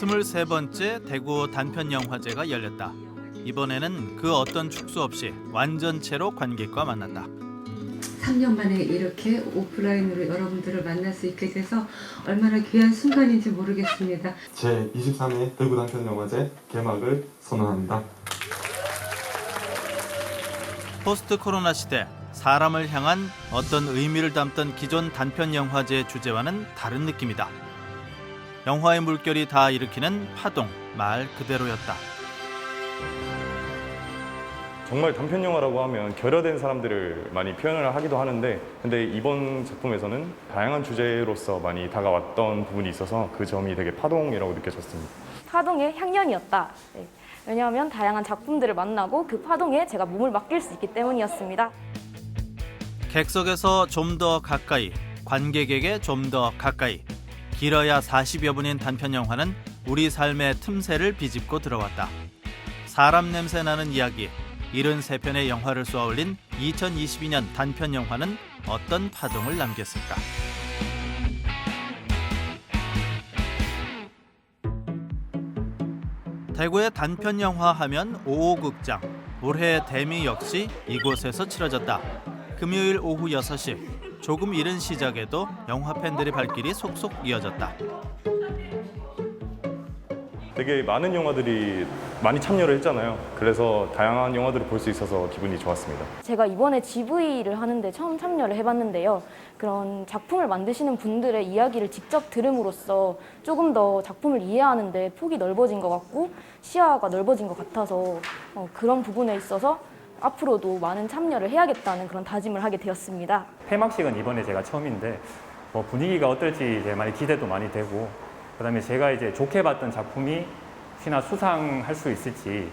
23번째 대구 단편영화제가 열렸다. 이번에는 그 어떤 축소 없이 완전체로 관객과 만났다. 3년 만에 이렇게 오프라인으로 여러분들을 만날 수 있게 돼서 얼마나 귀한 순간인지 모르겠습니다. 제23회 대구 단편영화제 개막을 선언합니다. 포스트 코로나 시대 사람을 향한 어떤 의미를 담던 기존 단편영화제의 주제와는 다른 느낌이다. 영화의 물결이 다 일으키는 파동, 말 그대로였다. 정말 단편 영화라고 하면 결여된 사람들을 많이 표현을 하기도 하는데, 근데 이번 작품에서는 다양한 주제로서 많이 다가왔던 부분이 있어서 그 점이 되게 파동이라고 느껴졌습니다. 파동의 향연이었다. 네. 왜냐하면 다양한 작품들을 만나고 그 파동에 제가 몸을 맡길 수 있기 때문이었습니다. 객석에서 좀 더 가까이, 관객에게 좀 더 가까이. 길어야 40여 분인 단편영화는 우리 삶의 틈새를 비집고 들어왔다. 사람 냄새 나는 이야기, 73편의 영화를 쏘아올린 2022년 단편영화는 어떤 파동을 남겼을까? 대구의 단편영화 하면 55극장. 올해 데미 역시 이곳에서 치러졌다. 금요일 오후 6시. 조금 이른 시작에도 영화 팬들의 발길이 속속 이어졌다. 되게 많은 영화들이 많이 참여를 했잖아요. 그래서 다양한 영화들을 볼 수 있어서 기분이 좋았습니다. 제가 이번에 GV를 하는데 처음 참여를 해봤는데요. 그런 작품을 만드시는 분들의 이야기를 직접 들음으로써 조금 더 작품을 이해하는 데 폭이 넓어진 것 같고 시야가 넓어진 것 같아서 그런 부분에 있어서 앞으로도 많은 참여를 해야겠다는 그런 다짐을 하게 되었습니다. 폐막식은 이번에 제가 처음인데 분위기가 어떨지 이제 많이 기대도 많이 되고, 그다음에 제가 이제 좋게 봤던 작품이 혹시나 수상할 수 있을지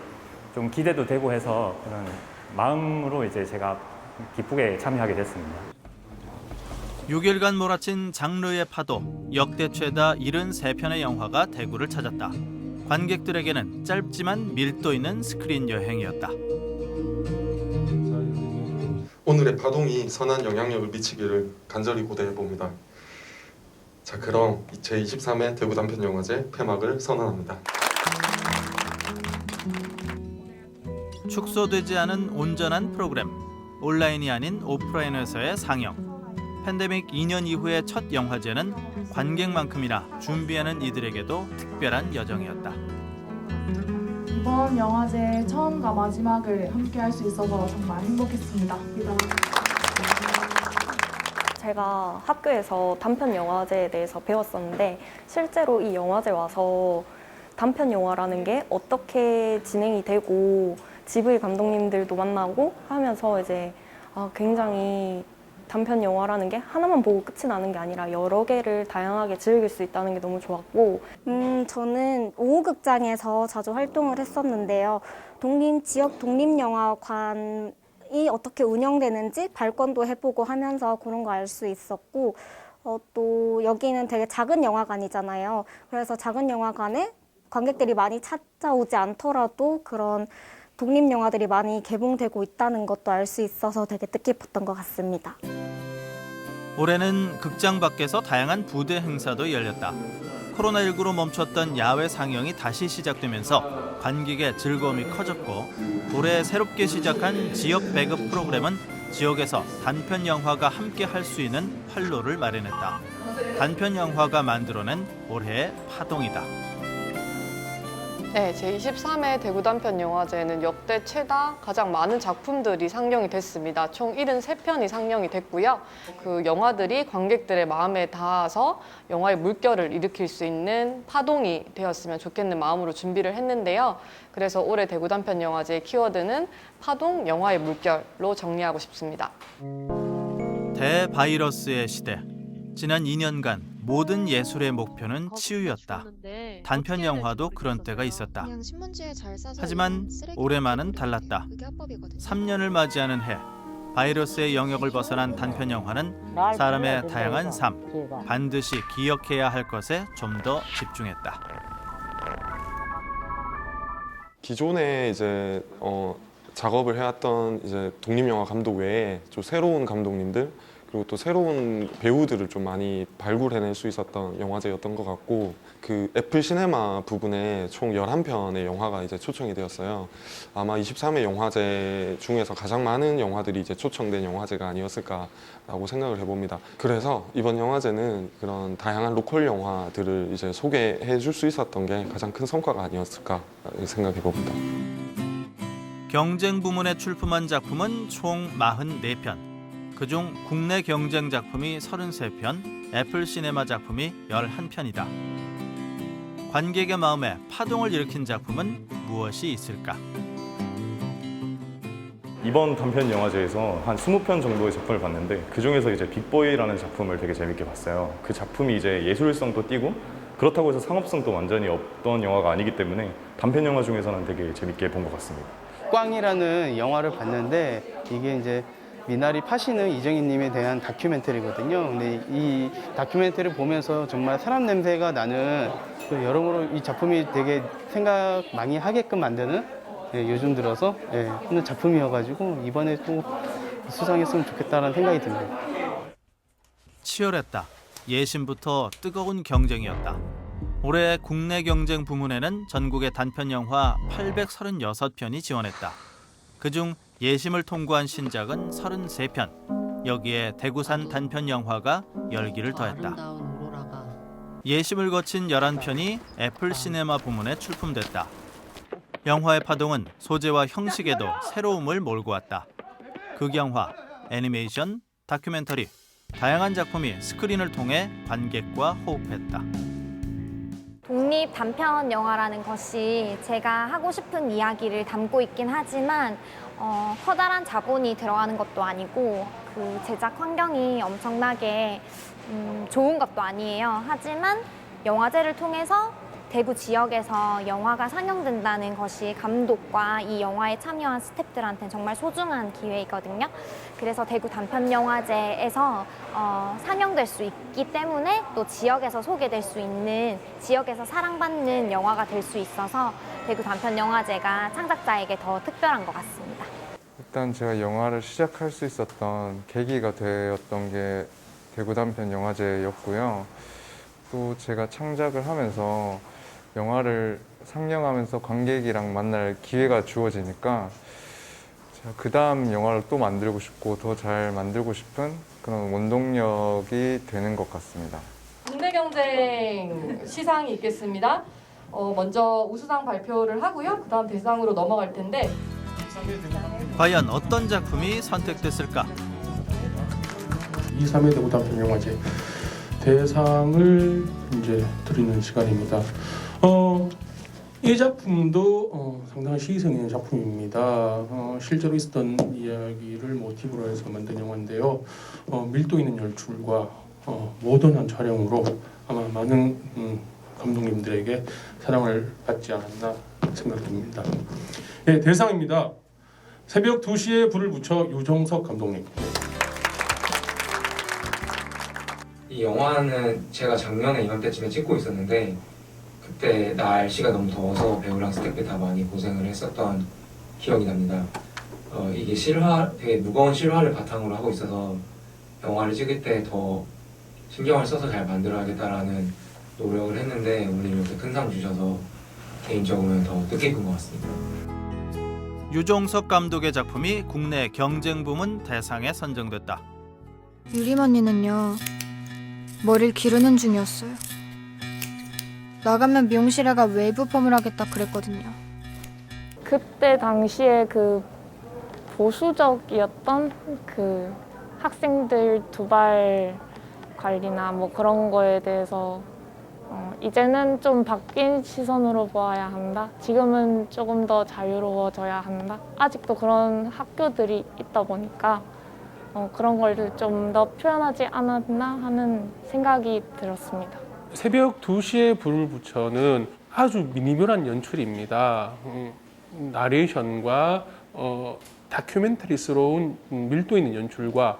좀 기대도 되고 해서 그런 마음으로 이제 제가 기쁘게 참여하게 됐습니다. 6일간 몰아친 장르의 파도, 역대 최다 73편의 영화가 대구를 찾았다. 관객들에게는 짧지만 밀도 있는 스크린 여행이었다. 오늘의 파동이 선한 영향력을 미치기를 간절히 고대해봅니다. 자, 그럼 제23회 대구 단편영화제 폐막을 선언합니다. 축소되지 않은 온전한 프로그램, 온라인이 아닌 오프라인에서의 상영. 팬데믹 2년 이후의 첫 영화제는 관객만큼이나 준비하는 이들에게도 특별한 여정이었다. 이번 영화제 처음과 마지막을 함께 할 수 있어서 정말 행복했습니다. 제가 학교에서 단편 영화제에 대해서 배웠었는데 실제로 이 영화제 와서 단편 영화라는 게 어떻게 진행이 되고 GV 감독님들도 만나고 하면서 이제 굉장히 단편 영화라는 게 하나만 보고 끝이 나는 게 아니라 여러 개를 다양하게 즐길 수 있다는 게 너무 좋았고, 저는 55극장에서 자주 활동을 했었는데요. 지역 독립영화관이 어떻게 운영되는지 발권도 해보고 하면서 그런 거 알 수 있었고, 또 여기는 되게 작은 영화관이잖아요. 그래서 작은 영화관에 관객들이 많이 찾아오지 않더라도 그런 독립영화들이 많이 개봉되고 있다는 것도 알 수 있어서 되게 뜻깊었던 것 같습니다. 올해는 극장 밖에서 다양한 부대 행사도 열렸다. 코로나19로 멈췄던 야외 상영이 다시 시작되면서 관객의 즐거움이 커졌고, 올해 새롭게 시작한 지역 배급 프로그램은 지역에서 단편 영화가 함께 할 수 있는 활로를 마련했다. 단편 영화가 만들어낸 올해의 파동이다. 네, 제23회 대구 단편 영화제는 역대 최다 가장 많은 작품들이 상영이 됐습니다. 총 73편이 상영이 됐고요. 그 영화들이 관객들의 마음에 닿아서 영화의 물결을 일으킬 수 있는 파동이 되었으면 좋겠는 마음으로 준비를 했는데요. 그래서 올해 대구 단편 영화제의 키워드는 파동 영화의 물결로 정리하고 싶습니다. 대바이러스의 시대. 지난 2년간 모든 예술의 목표는 치유였다. 단편 영화도 그런 때가 있었다. 하지만 올해만은 달랐다. 3년을 맞이하는 해, 바이러스의 영역을 벗어난 단편 영화는 사람의 다양한 삶, 반드시 기억해야 할 것에 좀 더 집중했다. 기존에 작업을 해왔던 독립영화 감독 외에 좀 새로운 감독님들, 그리고 또 새로운 배우들을 좀 많이 발굴해낼 수 있었던 영화제였던 것 같고, 그 애플 시네마 부분에 총 11편의 영화가 이제 초청이 되었어요. 아마 23회 영화제 중에서 가장 많은 영화들이 이제 초청된 영화제가 아니었을까라고 생각을 해봅니다. 그래서 이번 영화제는 그런 다양한 로컬 영화들을 이제 소개해 줄 수 있었던 게 가장 큰 성과가 아니었을까 생각해 봅니다. 경쟁 부문에 출품한 작품은 총 44편. 그중 국내 경쟁 작품이 33편, 애플 시네마 작품이 11편이다. 관객의 마음에 파동을 일으킨 작품은 무엇이 있을까? 이번 단편 영화제에서 한 20편 정도의 작품을 봤는데 그중에서 이제 빅보이라는 작품을 되게 재밌게 봤어요. 그 작품이 이제 예술성도 띄고 그렇다고 해서 상업성도 완전히 없던 영화가 아니기 때문에 단편 영화 중에서는 되게 재밌게 본 것 같습니다. 꽝이라는 영화를 봤는데 이게 이제 미나리 파시는 이정희님에 대한 다큐멘터리거든요. 근데 이 다큐멘터리를 보면서 정말 사람 냄새가 나는, 여러모로 이 작품이 되게 생각 많이 하게끔 만드는, 요즘 들어서 하는 작품이어가지고 이번에 또 수상했으면 좋겠다는 생각이 듭니다. 치열했다. 예심부터 뜨거운 경쟁이었다. 올해 국내 경쟁 부문에는 전국의 단편 영화 836편이 지원했다. 그중 예심을 통과한 신작은 33편. 여기에 대구산 단편 영화가 열기를 더했다. 예심을 거친 11편이 애플 시네마 부문에 출품됐다. 영화의 파동은 소재와 형식에도 새로움을 몰고 왔다. 극영화, 애니메이션, 다큐멘터리, 다양한 작품이 스크린을 통해 관객과 호흡했다. 독립 단편 영화라는 것이 제가 하고 싶은 이야기를 담고 있긴 하지만 커다란 자본이 들어가는 것도 아니고 그 제작 환경이 엄청나게 좋은 것도 아니에요. 하지만 영화제를 통해서 대구 지역에서 영화가 상영된다는 것이 감독과 이 영화에 참여한 스태프들한테는 정말 소중한 기회이거든요. 그래서 대구 단편영화제에서 상영될 수 있기 때문에 또 지역에서 소개될 수 있는, 지역에서 사랑받는 영화가 될 수 있어서 대구 단편영화제가 창작자에게 더 특별한 것 같습니다. 일단 제가 영화를 시작할 수 있었던 계기가 되었던 게 대구 단편영화제였고요. 또 제가 창작을 하면서 영화를 상영하면서 관객이랑 만날 기회가 주어지니까 제가 그 다음 영화를 또 만들고 싶고 더 잘 만들고 싶은 그런 원동력이 되는 것 같습니다. 국내 경쟁 시상이 있겠습니다. 먼저 우수상 발표를 하고요. 그 다음 대상으로 넘어갈 텐데 과연 어떤 작품이 선택됐을까? 23회 대구 단편영화제 대상을 이제 드리는 시간입니다. 이 작품도 상당히 시의성 있는 작품입니다. 실제로 있었던 이야기를 모티브로 해서 만든 영화인데요. 밀도 있는 연출과 모던한 촬영으로 아마 많은 감독님들에게 사랑을 받지 않았나 생각됩니다. 네, 대상입니다. 새벽 2시에 불을 붙여 유정석 감독님. 이 영화는 제가 작년에 이맘때쯤에 찍고 있었는데 그때 날씨가 너무 더워서 배우랑 스태프들 다 많이 고생을 했었던 기억이 납니다. 이게 되게 무거운 실화를 바탕으로 하고 있어서 영화를 찍을 때 더 신경을 써서 잘 만들어야겠다라는 노력을 했는데 오늘 이렇게 큰 상 주셔서 개인적으로는 더 뜻깊은 것 같습니다. 유종석 감독의 작품이 국내 경쟁 부문 대상에 선정됐다. 유림 언니는요, 머리를 기르는 중이었어요. 나가면 미용실에 가 웨이브 펌을 하겠다 그랬거든요. 그때 당시에 그 보수적이었던 그 학생들 두발 관리나 뭐 그런 거에 대해서 이제는 좀 바뀐 시선으로 보아야 한다. 지금은 조금 더 자유로워져야 한다. 아직도 그런 학교들이 있다 보니까 그런 걸 좀 더 표현하지 않았나 하는 생각이 들었습니다. 새벽 2시에 불을 붙여는 아주 미니멀한 연출입니다. 나레이션과 다큐멘터리스러운 밀도 있는 연출과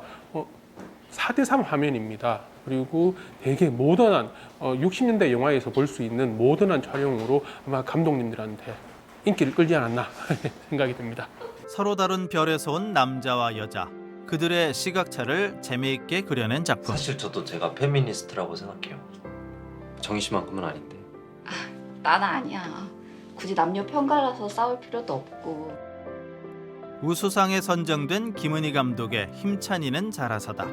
4:3 화면입니다. 그리고 되게 모던한 60년대 영화에서 볼 수 있는 모던한 촬영으로 아마 감독님들한테 인기를 끌지 않았나 생각이 듭니다. 서로 다른 별에서 온 남자와 여자, 그들의 시각차를 재미있게 그려낸 작품. 사실 저도 제가 페미니스트라고 생각해요. 정희 씨만큼은 아닌데. 난 아니야. 굳이 남녀 편갈라서 싸울 필요도 없고. 우수상에 선정된 김은희 감독의 힘찬이는 자라서다.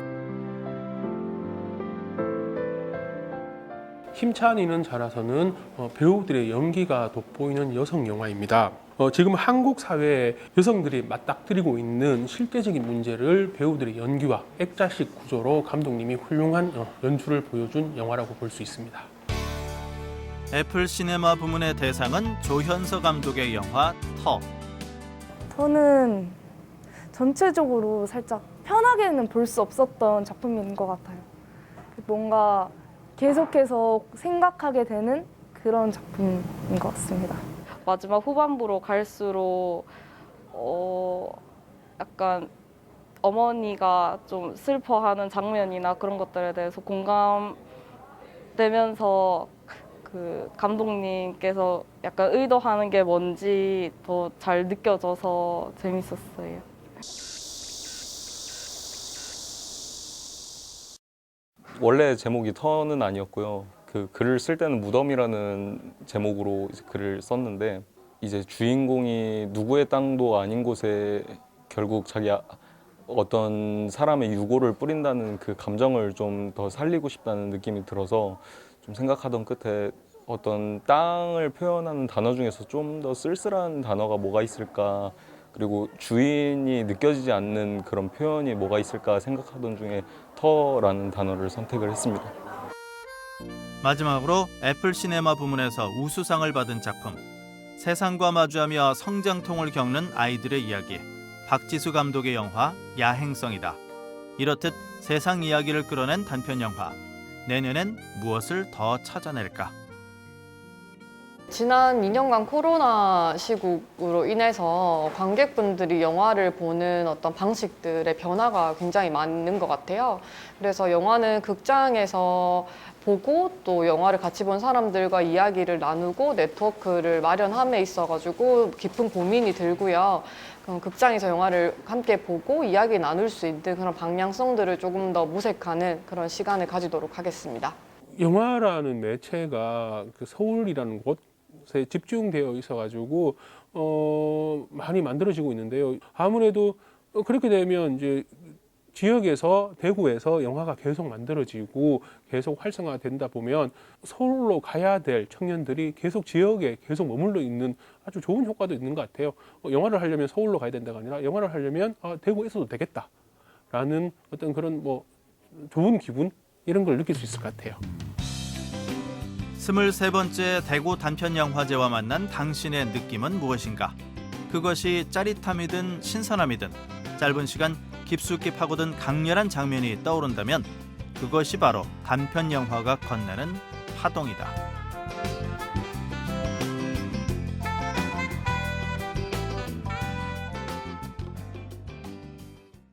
힘찬이는 자라서는 배우들의 연기가 돋보이는 여성 영화입니다. 지금 한국 사회에 여성들이 맞닥뜨리고 있는 실제적인 문제를 배우들의 연기와 액자식 구조로 감독님이 훌륭한 연출을 보여준 영화라고 볼 수 있습니다. 애플 시네마 부문의 대상은 조현서 감독의 영화 터. 저는 전체적으로 살짝 편하게는 볼 수 없었던 작품인 것 같아요. 뭔가 계속해서 생각하게 되는 그런 작품인 것 같습니다. 마지막 후반부로 갈수록 약간 어머니가 좀 슬퍼하는 장면이나 그런 것들에 대해서 공감되면서 그 감독님께서 약간 의도하는 게 뭔지 더 잘 느껴져서 재밌었어요. 원래 제목이 터는 아니었고요. 그 글을 쓸 때는 무덤이라는 제목으로 이제 글을 썼는데 이제 주인공이 누구의 땅도 아닌 곳에 결국 자기 어떤 사람의 유고를 뿌린다는 그 감정을 좀 더 살리고 싶다는 느낌이 들어서 좀 생각하던 끝에 어떤 땅을 표현하는 단어 중에서 좀 더 쓸쓸한 단어가 뭐가 있을까, 그리고 주인이 느껴지지 않는 그런 표현이 뭐가 있을까 생각하던 중에 터라는 단어를 선택을 했습니다. 마지막으로 애플 시네마 부문에서 우수상을 받은 작품, 세상과 마주하며 성장통을 겪는 아이들의 이야기, 박지수 감독의 영화 야행성이다. 이렇듯 세상 이야기를 끌어낸 단편 영화, 내년엔 무엇을 더 찾아낼까? 지난 2년간 코로나 시국으로 인해서 관객분들이 영화를 보는 어떤 방식들의 변화가 굉장히 많은 것 같아요. 그래서 영화는 극장에서 보고 또 영화를 같이 본 사람들과 이야기를 나누고 네트워크를 마련함에 있어가지고 깊은 고민이 들고요. 그럼 극장에서 영화를 함께 보고 이야기 나눌 수 있는 그런 방향성들을 조금 더 모색하는 그런 시간을 가지도록 하겠습니다. 영화라는 매체가 그 서울이라는 곳에 집중되어 있어가지고 많이 만들어지고 있는데요. 아무래도 그렇게 되면 이제 지역에서 대구에서 영화가 계속 만들어지고 계속 활성화된다 보면 서울로 가야 될 청년들이 계속 지역에 계속 머물러 있는 아주 좋은 효과도 있는 것 같아요. 영화를 하려면 서울로 가야 된다가 아니라 영화를 하려면 대구에 있어도 되겠다라는 어떤 그런 좋은 기분 이런 걸 느낄 수 있을 것 같아요. 23번째 대구 단편영화제와 만난 당신의 느낌은 무엇인가? 그것이 짜릿함이든 신선함이든 짧은 시간 깊숙이 파고든 강렬한 장면이 떠오른다면 그것이 바로 단편영화가 건네는 파동이다.